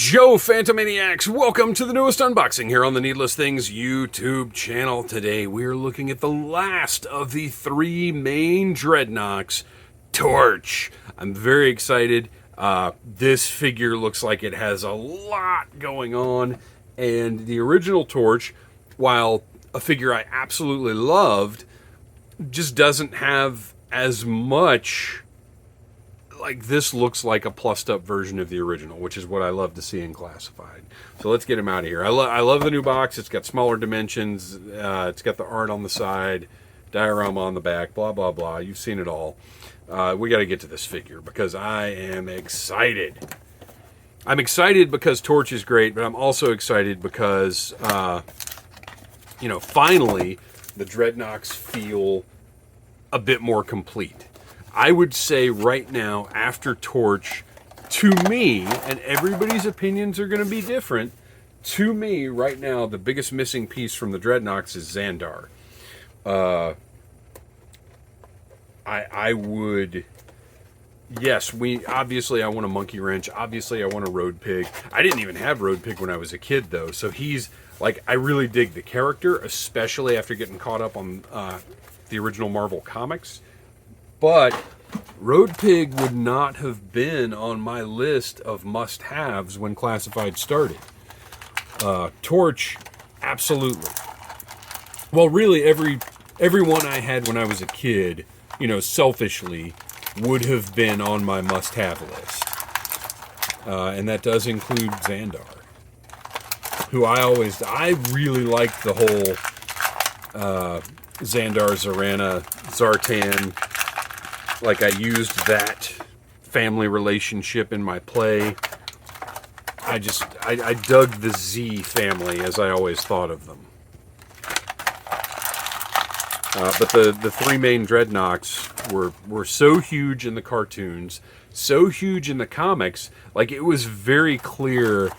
Joe Phantomaniacs, welcome to the newest unboxing here on the Needless Things YouTube channel. Today we're looking at the last of the three main Dreadnoks, Torch. I'm very excited. This figure looks like it has a lot going on, and the original Torch, while a figure I absolutely loved, just doesn't have as much. Like, this looks like a plussed up version of the original, which is what I love to see in Classified. So let's get him out of here. I love the new box. It's got smaller dimensions. It's got the art on the side, diorama on the back, blah, blah, blah. You've seen it all. We got to get to this figure because I am excited. I'm excited because Torch is great, but I'm also excited because, finally the Dreadnoks feel a bit more complete. I would say right now, after Torch, to me, and everybody's opinions are going to be different, to me, right now, the biggest missing piece from the Dreadnoks is Xandar. I would... Yes, obviously I want a Monkey Wrench. Obviously I want a Road Pig. I didn't even have Road Pig when I was a kid, though. So he's, like, I really dig the character, especially after getting caught up on the original Marvel Comics. But Road Pig would not have been on my list of must-haves when Classified started. Torch, absolutely. Well, really, every one I had when I was a kid, selfishly, would have been on my must-have list. And that does include Xandar, who I really liked the whole Xandar, Zarana, Zartan. Like, I used that family relationship in my play. I dug the Z family, as I always thought of them. But the three main Dreadnoks were so huge in the cartoons, so huge in the comics, like, it was very clear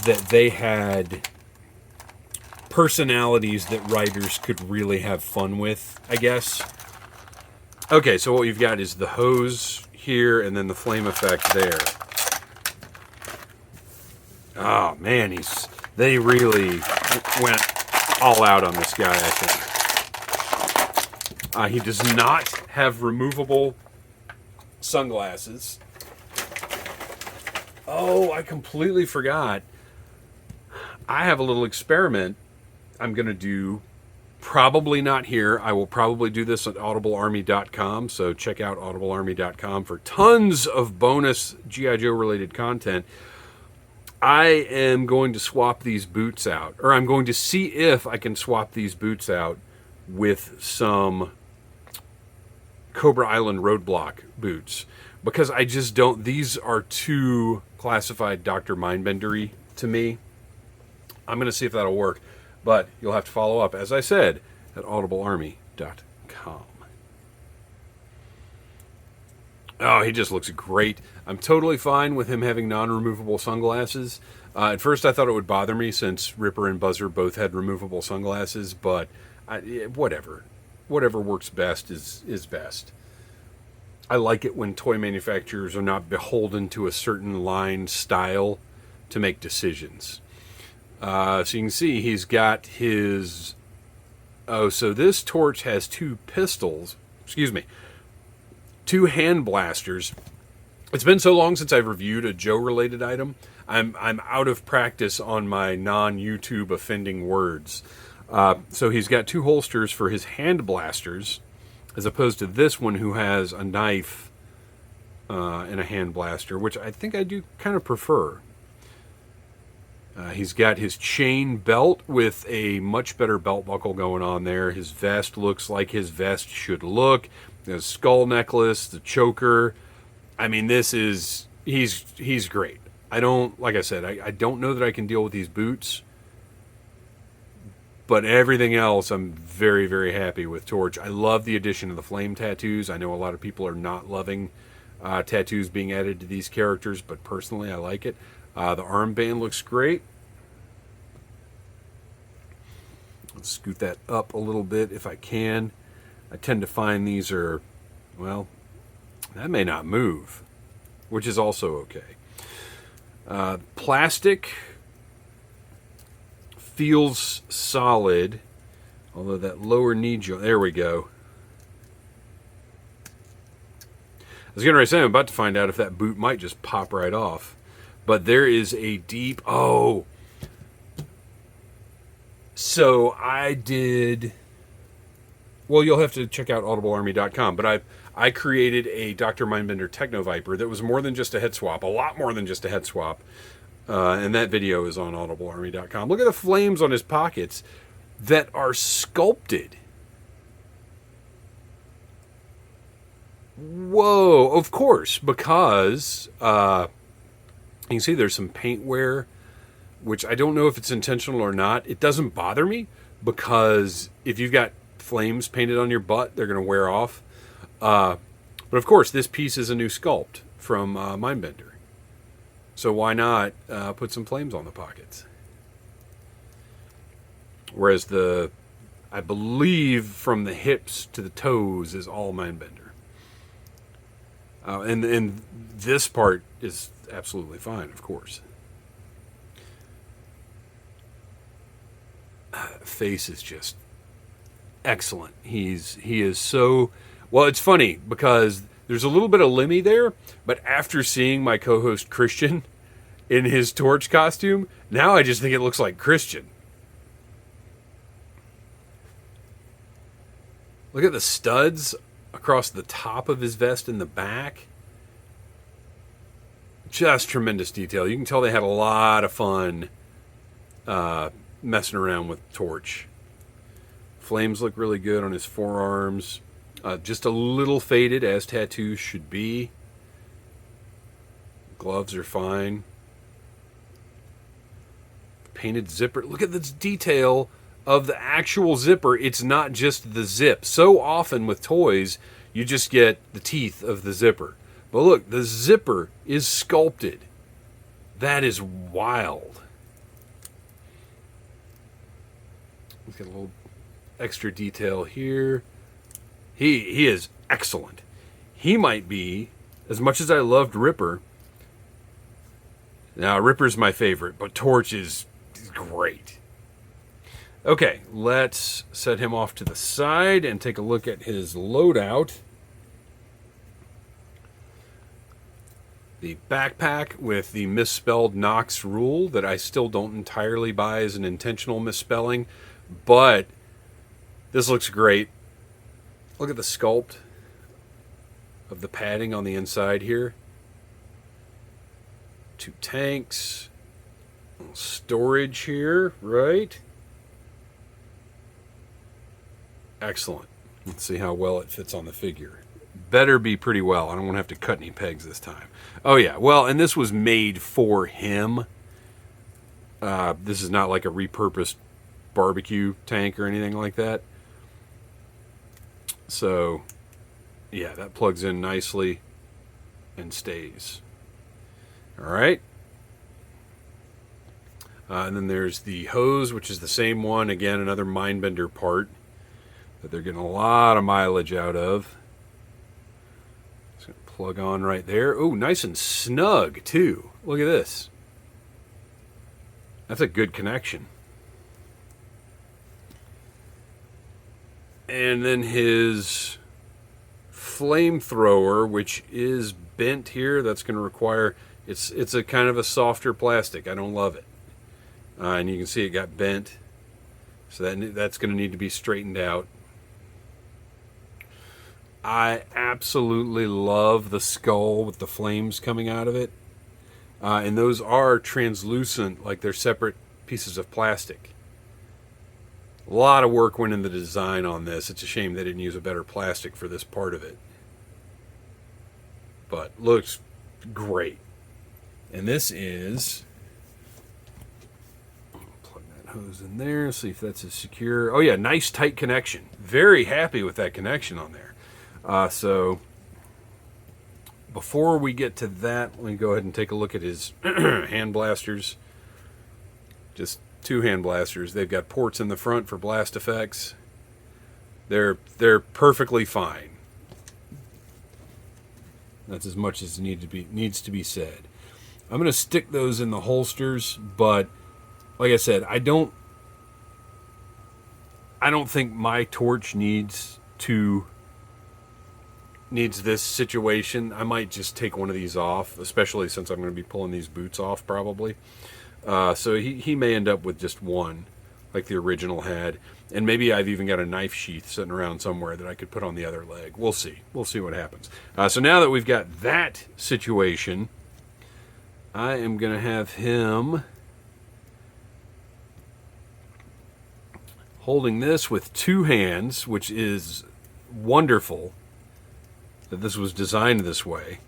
that they had personalities that writers could really have fun with, I guess. Okay, so what we've got is the hose here and then the flame effect there. Oh, man, they really went all out on this guy, I think. He does not have removable sunglasses. Oh, I completely forgot. I have a little experiment I'm going to do. Probably not here. I will probably do this at audiblearmy.com, so check out audiblearmy.com for tons of bonus GI Joe related content. I am going to swap these boots out, or I'm going to see if I can swap these boots out with some Cobra Island Roadblock boots, because I just don't, these are too Classified Dr. Mindbender-y to me. I'm going to see if that'll work. But you'll have to follow up, as I said, at audiblearmy.com. Oh, he just looks great. I'm totally fine with him having non-removable sunglasses. At first I thought it would bother me since Ripper and Buzzer both had removable sunglasses, but whatever. Whatever works best is best. I like it when toy manufacturers are not beholden to a certain line style to make decisions. So you can see he's got his... Oh, so this Torch has two hand blasters. It's been so long since I've reviewed a Joe-related item. I'm out of practice on my non-YouTube offending words. So he's got two holsters for his hand blasters, as opposed to this one who has a knife and a hand blaster, which I think I do kind of prefer. He's got his chain belt with a much better belt buckle going on there. His vest looks like his vest should look. The skull necklace, the choker. I mean, he's great. Like I said, I don't know that I can deal with these boots. But everything else, I'm very, very happy with Torch. I love the addition of the flame tattoos. I know a lot of people are not loving tattoos being added to these characters, but personally I like it. The armband looks great. Let's scoot that up a little bit if I can. I tend to find these are, well, that may not move, which is also okay. Plastic feels solid, although that lower knee joint, there we go. I was going to say, I'm about to find out if that boot might just pop right off. But there is a deep, so I did, well, you'll have to check out audiblearmy.com, but I created a Dr. Mindbender Techno Viper that was more than just a head swap, a lot more than just a head swap. And that video is on audiblearmy.com. Look at the flames on his pockets that are sculpted. Whoa, of course, because you can see there's some paint wear, which I don't know if it's intentional or not. It doesn't bother me because if you've got flames painted on your butt, they're going to wear off. But of course, this piece is a new sculpt from Mindbender. So why not put some flames on the pockets? Whereas I believe from the hips to the toes is all Mindbender. And this part is absolutely fine, of course. Face is just excellent. He is so, well, it's funny because there's a little bit of Lemmy there, but after seeing my co-host Christian in his Torch costume, now I just think it looks like Christian. Look at the studs across the top of his vest in the back. Just tremendous detail. You can tell they had a lot of fun messing around with Torch. Flames look really good on his forearms. Just a little faded, as tattoos should be. Gloves are fine. Painted zipper. Look at this detail of the actual zipper. It's not just the zip. So often with toys, you just get the teeth of the zipper. But look, the zipper is sculpted. That is wild. Let's get a little extra detail here. He is excellent. He might be, as much as I loved Ripper, now Ripper's my favorite, but Torch is great. Okay, let's set him off to the side and take a look at his loadout. The backpack with the misspelled Knox rule that I still don't entirely buy as an intentional misspelling, but this looks great. Look at the sculpt of the padding on the inside here. 2 tanks. Storage here, right? Excellent. Let's see how well it fits on the figure. Better be pretty well. I don't want to have to cut any pegs this time. Oh yeah, well, and this was made for him. This is not like a repurposed barbecue tank or anything like that. So, yeah, that plugs in nicely and stays. All right. And then there's the hose, which is the same one. Again, another Mindbender part that they're getting a lot of mileage out of. Just going to plug on right there. Oh, nice and snug, too. Look at this. That's a good connection. And then his flamethrower, which is bent here. That's going to require, it's a kind of a softer plastic. I don't love it. And you can see it got bent. So that's going to need to be straightened out. I absolutely love the skull with the flames coming out of it. And those are translucent, like they're separate pieces of plastic. A lot of work went into the design on this. It's a shame they didn't use a better plastic for this part of it. But looks great. And this is... plug that hose in there, see if that's as secure. Oh yeah, nice tight connection. Very happy with that connection on there. So before we get to that, let me go ahead and take a look at his hand blasters. Just 2 hand blasters. They've got ports in the front for blast effects. They're perfectly fine. That's as much as needs to be said. I'm going to stick those in the holsters, but like I said, I don't think my torch needs this situation. I might just take one of these off, especially since I'm going to be pulling these boots off probably. So he may end up with just one, like the original had. And maybe I've even got a knife sheath sitting around somewhere that I could put on the other leg. We'll see. We'll see what happens. So now that we've got that situation, I am going to have him holding this with two hands, which is wonderful that this was designed this way.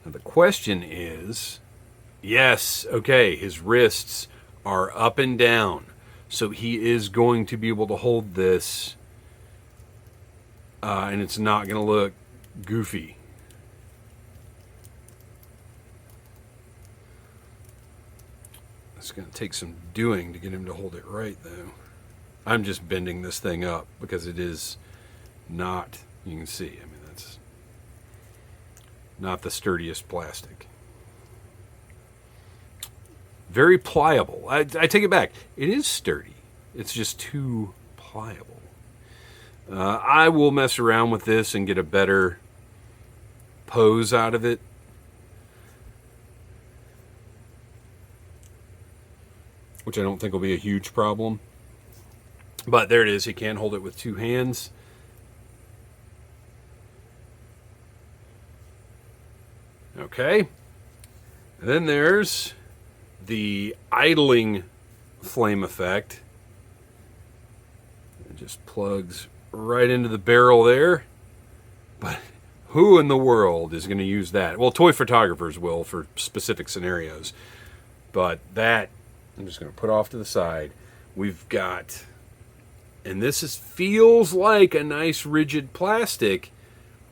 Now the question is, yes, okay, his wrists are up and down, so he is going to be able to hold this, and it's not going to look goofy. It's going to take some doing to get him to hold it right, though. I'm just bending this thing up because it is not, you can see, I mean, that's not the sturdiest plastic. Very pliable. I take it back. It is sturdy. It's just too pliable. I will mess around with this and get a better pose out of it. Which I don't think will be a huge problem. But there it is. He can hold it with two hands. Okay. And then there's the idling flame effect. It just plugs right into the barrel there. But who in the world is going to use that? Well, toy photographers will for specific scenarios. But that, I'm just going to put off to the side. We've got, and this feels like a nice rigid plastic.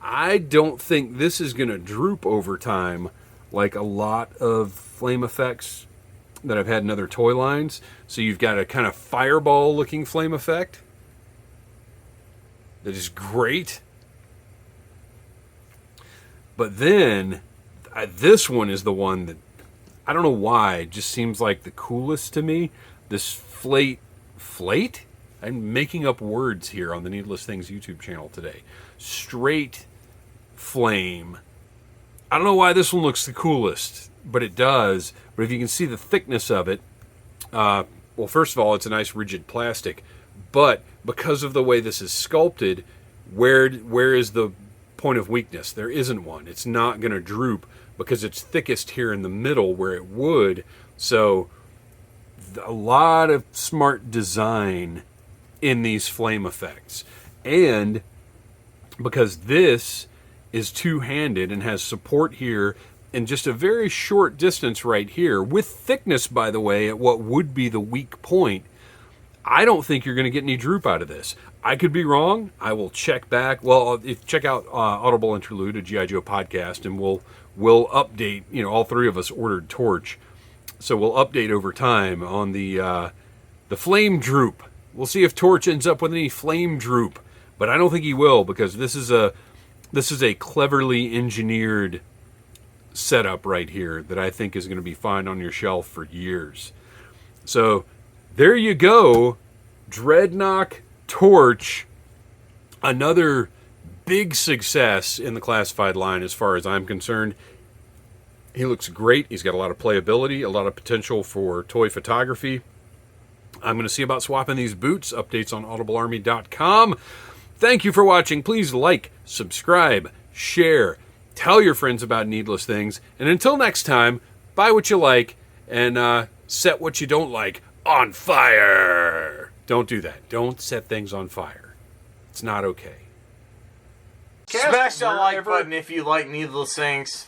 I don't think this is going to droop over time like a lot of flame effects that I've had in other toy lines. So you've got a kind of fireball looking flame effect that is great. But then this one is the one that, I don't know why, it just seems like the coolest to me. This flate? I'm making up words here on the Needless Things YouTube channel today. Straight flame. I don't know why this one looks the coolest, but it does. But if you can see the thickness of it, well, first of all, it's a nice rigid plastic. But because of the way this is sculpted, where is the point of weakness? There isn't one. It's not going to droop because it's thickest here in the middle where it would. So a lot of smart design in these flame effects. And because this is two-handed and has support here in just a very short distance right here, with thickness, by the way, at what would be the weak point, I don't think you're going to get any droop out of this. I could be wrong. I will check back. Well, check out Audible Interlude, a GI Joe podcast, and we'll update. You know, all three of us ordered Torch, so we'll update over time on the flame droop. We'll see if Torch ends up with any flame droop, but I don't think he will, because this is a cleverly engineered setup right here that I think is going to be fine on your shelf for years. So there you go, Dreadnok Torch, another big success in the classified line as far as I'm concerned. He looks great. He's got a lot of playability, a lot of potential for toy photography. I'm going to see about swapping these boots. Updates on audiblearmy.com. Thank you for watching. Please like, subscribe, share, tell your friends about Needless Things. And until next time, buy what you like and set what you don't like on fire. Don't do that. Don't set things on fire. It's not okay. Smash that like button if you like Needless Things.